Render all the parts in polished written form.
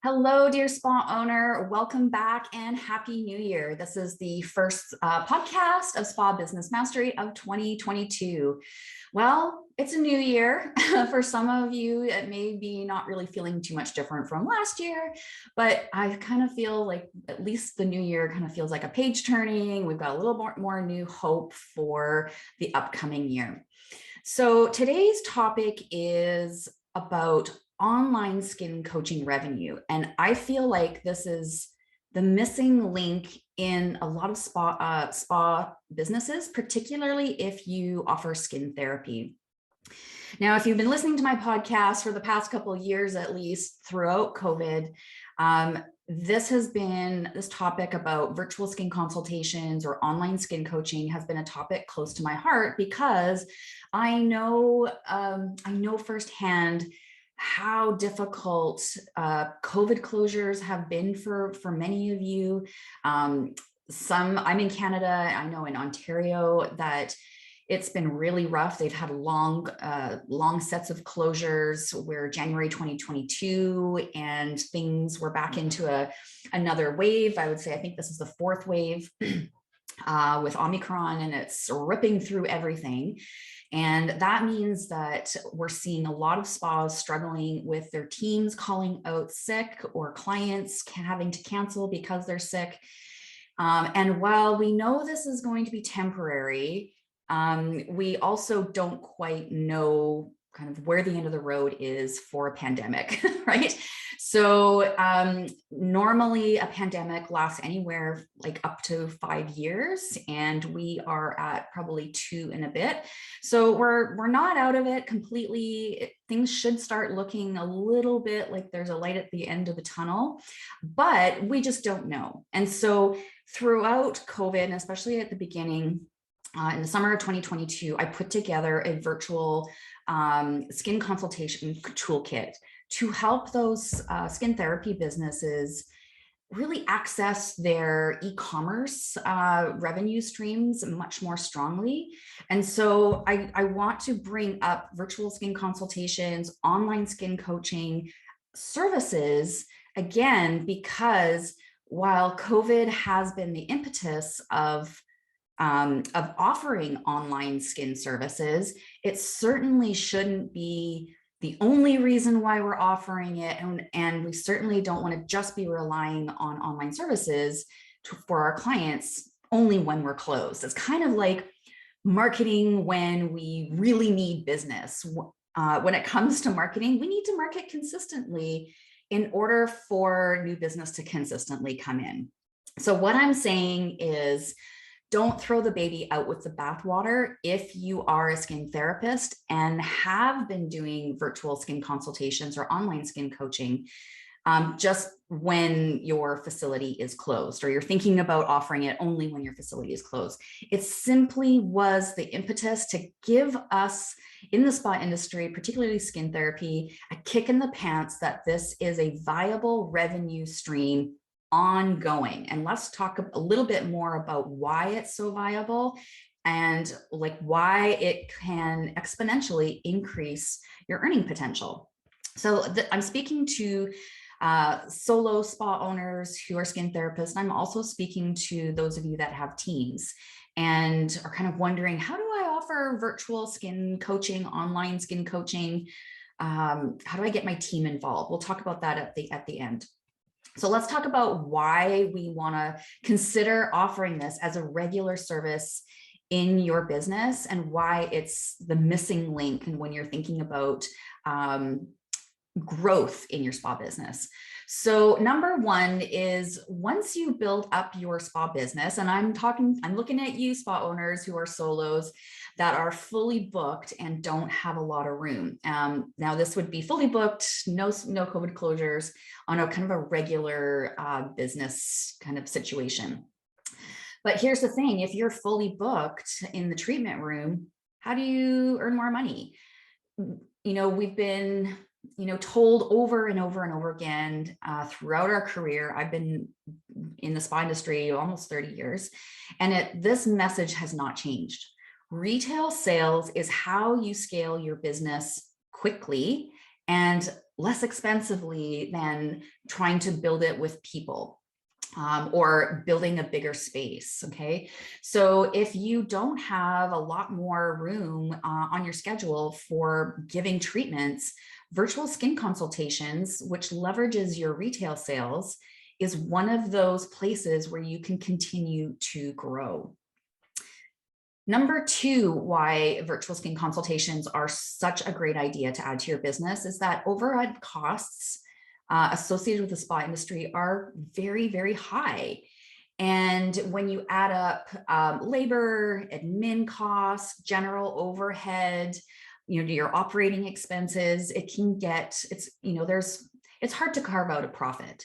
Hello, dear spa owner. Welcome back and Happy New Year. This is the first podcast of Spa Business Mastery of 2022. Well, it's a new year. For some of you, it may be not really feeling too much different from last year, but I kind of feel like at least the new year kind of feels like a page turning. We've got a little more new hope for the upcoming year. So today's topic is about online skin coaching revenue. And I feel like this is the missing link in a lot of spa businesses, particularly if you offer skin therapy. Now, if you've been listening to my podcast for the past couple of years, at least throughout COVID, this topic about virtual skin consultations or online skin coaching has been a topic close to my heart because I know firsthand how difficult COVID closures have been for many of you. I'm in Canada. I know in Ontario that it's been really rough. They've had long sets of closures where January 2022 and things were back into another wave. I would say I think this is the fourth wave with Omicron, and it's ripping through everything. And that means that we're seeing a lot of spas struggling with their teams calling out sick or clients having to cancel because they're sick. And while we know this is going to be temporary, we also don't quite know kind of where the end of the road is for a pandemic, right? So normally a pandemic lasts anywhere like up to 5 years, and we are at probably 2 and a bit. So we're not out of it completely. Things should start looking a little bit like there's a light at the end of the tunnel, but we just don't know. And so throughout COVID, and especially at the beginning, in the summer of 2022, I put together a virtual skin consultation toolkit to help those skin therapy businesses really access their e-commerce revenue streams much more strongly. And so I want to bring up virtual skin consultations, online skin coaching services, again, because while COVID has been the impetus of offering online skin services, it certainly shouldn't be the only reason why we're offering it. And we certainly don't want to just be relying on online services for our clients only when we're closed. It's kind of like marketing when we really need business. When it comes to marketing, we need to market consistently in order for new business to consistently come in. So what I'm saying is, don't throw the baby out with the bathwater. If you are a skin therapist and have been doing virtual skin consultations or online skin coaching, just when your facility is closed, or you're thinking about offering it only when your facility is closed. It simply was the impetus to give us in the spa industry, particularly skin therapy, a kick in the pants that this is a viable revenue stream ongoing. And let's talk a little bit more about why it's so viable and like why it can exponentially increase your earning potential. So I'm speaking to solo spa owners who are skin therapists. I'm also speaking to those of you that have teams and are kind of wondering, how do I offer virtual skin coaching, online skin coaching? How do I get my team involved? We'll talk about that at the end. So let's talk about why we want to consider offering this as a regular service in your business and why it's the missing link and when you're thinking about growth in your spa business. So number one is, once you build up your spa business, and I'm looking at you spa owners who are solos that are fully booked and don't have a lot of room. Now this would be fully booked, no COVID closures, on a kind of a regular business kind of situation. But here's the thing, if you're fully booked in the treatment room, how do you earn more money? We've been told over and over and over again throughout our career. I've been in the spa industry almost 30 years, and this message has not changed. Retail sales is how you scale your business quickly and less expensively than trying to build it with people. Or building a bigger space. Okay. So if you don't have a lot more room on your schedule for giving treatments, virtual skin consultations, which leverages your retail sales, is one of those places where you can continue to grow. Number two, why virtual skin consultations are such a great idea to add to your business is that overhead costs associated with the spa industry are very, very high. And when you add up labor, admin costs, general overhead, your operating expenses, it can get, it's hard to carve out a profit.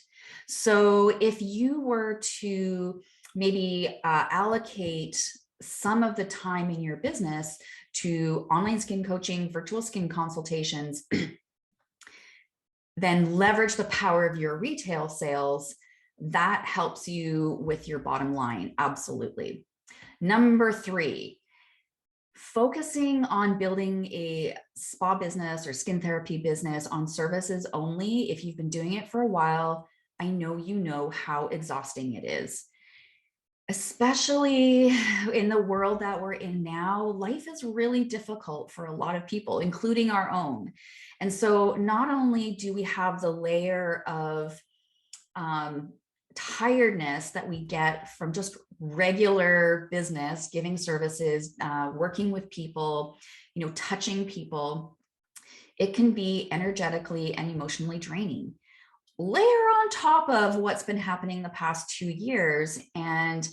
So if you were to maybe allocate some of the time in your business to online skin coaching, virtual skin consultations, then leverage the power of your retail sales, that helps you with your bottom line. Absolutely. Number three, focusing on building a spa business or skin therapy business on services only. If you've been doing it for a while, I know you know how exhausting it is. Especially in the world that we're in now, life is really difficult for a lot of people, including our own. And so not only do we have the layer of tiredness that we get from just regular business, giving services, working with people, touching people, it can be energetically and emotionally draining. Layer on top of what's been happening the past 2 years, and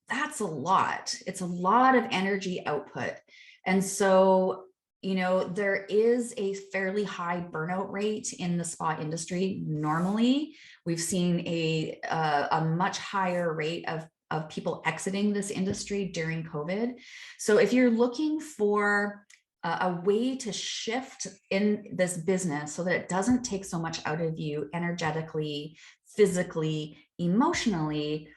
that's a lot. It's a lot of energy output. And so, there is a fairly high burnout rate in the spa industry. Normally, we've seen a much higher rate of people exiting this industry during COVID. So if you're looking for a way to shift in this business so that it doesn't take so much out of you energetically, physically, emotionally,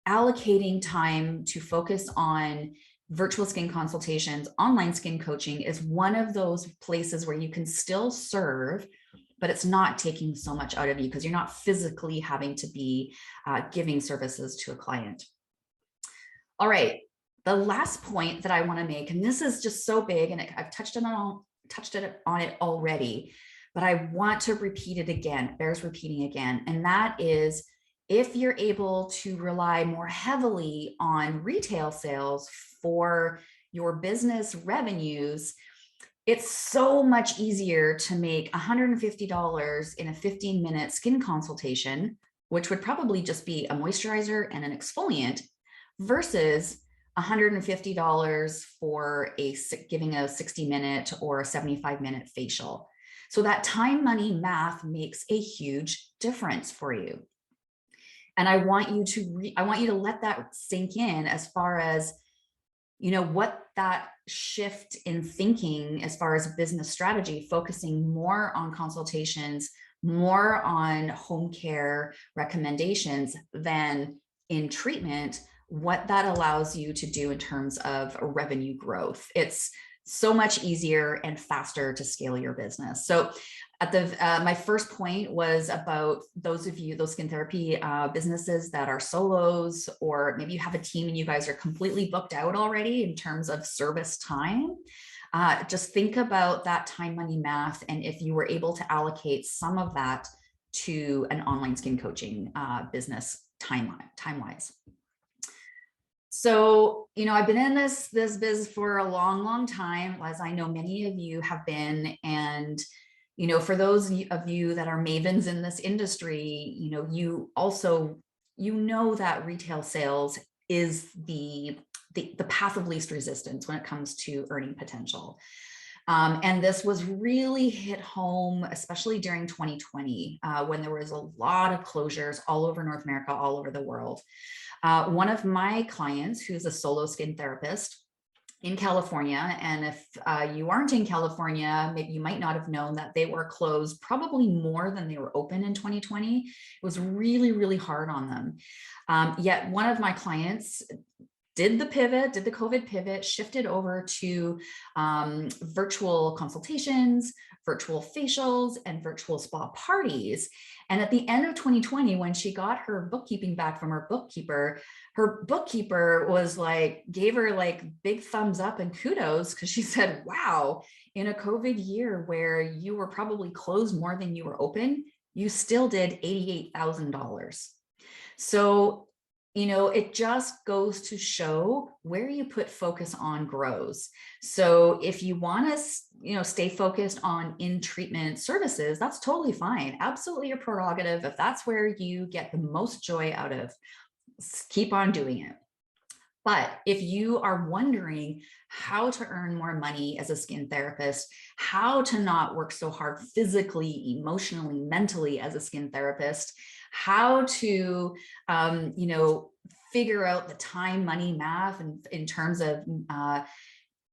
allocating time to focus on virtual skin consultations, online skin coaching is one of those places where you can still serve, but it's not taking so much out of you because you're not physically having to be giving services to a client. All right. The last point that I want to make, and this is just so big, and I've touched on it already, but I want to repeat it again. It bears repeating again. And that is, if you're able to rely more heavily on retail sales for your business revenues, it's so much easier to make $150 in a 15-minute skin consultation, which would probably just be a moisturizer and an exfoliant, versus $150 for giving a 60-minute or a 75-minute facial. So that time money math makes a huge difference for you. And I want you to let that sink in as far as, what that shift in thinking as far as business strategy, focusing more on consultations, more on home care recommendations than in treatment, what that allows you to do in terms of revenue growth. It's so much easier and faster to scale your business. So at my first point was about those skin therapy businesses that are solos, or maybe you have a team and you guys are completely booked out already in terms of service time. Just think about that time money math, and if you were able to allocate some of that to an online skin coaching business time-wise. So, I've been in this biz for a long, long time, as I know many of you have been. And, for those of you that are mavens in this industry, you also, that retail sales is the path of least resistance when it comes to earning potential. And this was really hit home, especially during 2020, when there was a lot of closures all over North America, all over the world. One of my clients, who's a solo skin therapist in California, and if you aren't in California, maybe you might not have known that they were closed probably more than they were open in 2020. It was really, really hard on them. Yet one of my clients did the COVID pivot, shifted over to virtual consultations, virtual facials and virtual spa parties. And at the end of 2020, when she got her bookkeeping back from her bookkeeper was like, gave her like big thumbs up and kudos, because she said, wow, in a COVID year where you were probably closed more than you were open, you still did $88,000. So, it just goes to show where you put focus on grows. So if you want to, stay focused on in-treatment services, that's totally fine. Absolutely your prerogative. If that's where you get the most joy out of, keep on doing it. But if you are wondering how to earn more money as a skin therapist, how to not work so hard physically, emotionally, mentally as a skin therapist, how to, figure out the time, money, math, and in terms of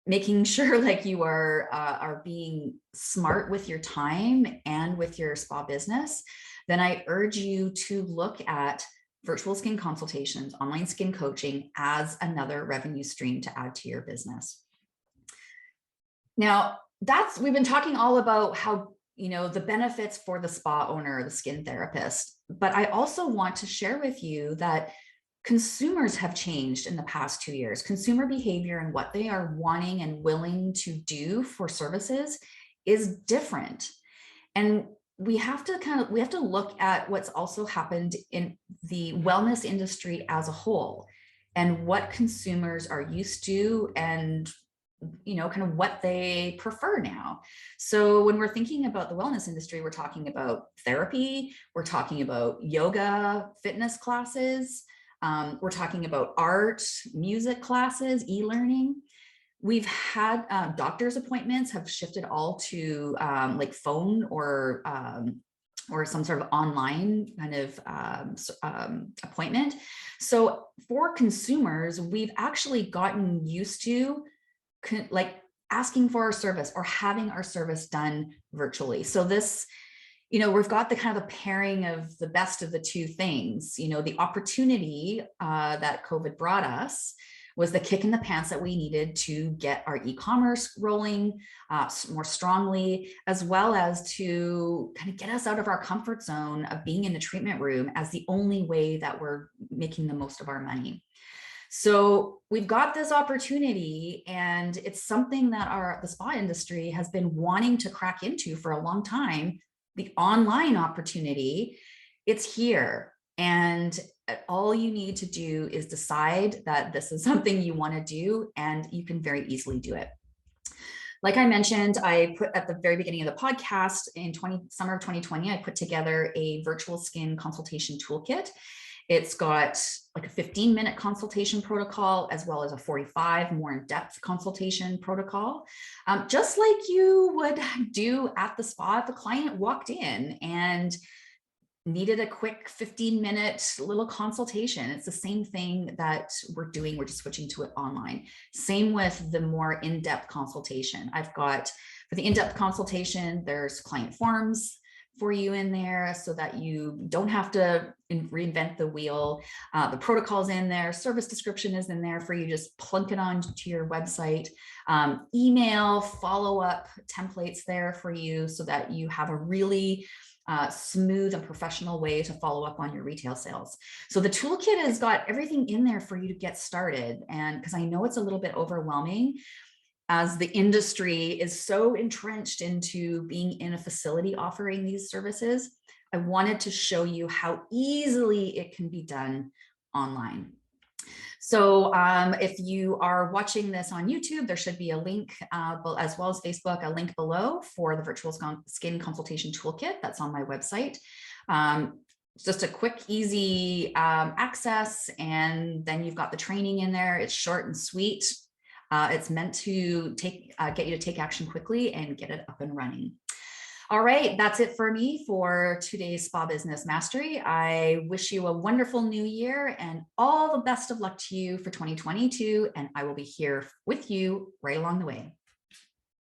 making sure like you are being smart with your time and with your spa business, then I urge you to look at virtual skin consultations, online skin coaching as another revenue stream to add to your business. Now, we've been talking all about how, the benefits for the spa owner, the skin therapist, but I also want to share with you that consumers have changed in the past 2 years. Consumer behavior and what they are wanting and willing to do for services is different. And we have to look at what's also happened in the wellness industry as a whole, and what consumers are used to, and kind of what they prefer now. So when we're thinking about the wellness industry, we're talking about therapy, we're talking about yoga, fitness classes, we're talking about art, music classes, e-learning. We've had doctor's appointments have shifted all to like phone or some sort of online kind of appointment. So for consumers, we've actually gotten used to like asking for our service or having our service done virtually. So this, we've got the kind of the pairing of the best of the two things. The opportunity that COVID brought us was the kick in the pants that we needed to get our e-commerce rolling more strongly, as well as to kind of get us out of our comfort zone of being in the treatment room as the only way that we're making the most of our money. So we've got this opportunity, and it's something that the spa industry has been wanting to crack into for a long time. The online opportunity, it's here. And all you need to do is decide that this is something you want to do, and you can very easily do it. Like I mentioned, I put at the very beginning of the podcast in summer of 2020, I put together a virtual skin consultation toolkit. It's got like a 15-minute consultation protocol, as well as a 45 more in-depth consultation protocol. Just like you would do at the spa if the client walked in and needed a quick 15-minute little consultation. It's the same thing that we're doing. We're just switching to it online. Same with the more in-depth consultation. I've got, for the in-depth consultation, there's client forms for you in there so that you don't have to reinvent the wheel. The protocol's in there, service description is in there for you, just plunk it onto your website. Email follow-up templates there for you so that you have a really smooth and professional way to follow up on your retail sales. So the toolkit has got everything in there for you to get started. And because I know it's a little bit overwhelming, as the industry is so entrenched into being in a facility offering these services, I wanted to show you how easily it can be done online. So if you are watching this on YouTube, there should be a link, as well as Facebook, a link below for the virtual skin consultation toolkit that's on my website. Just a quick, easy access, and then you've got the training in there. It's short and sweet. It's meant to get you to take action quickly and get it up and running. All right, that's it for me for today's Spa Business Mastery. I wish you a wonderful new year and all the best of luck to you for 2022, and I will be here with you right along the way.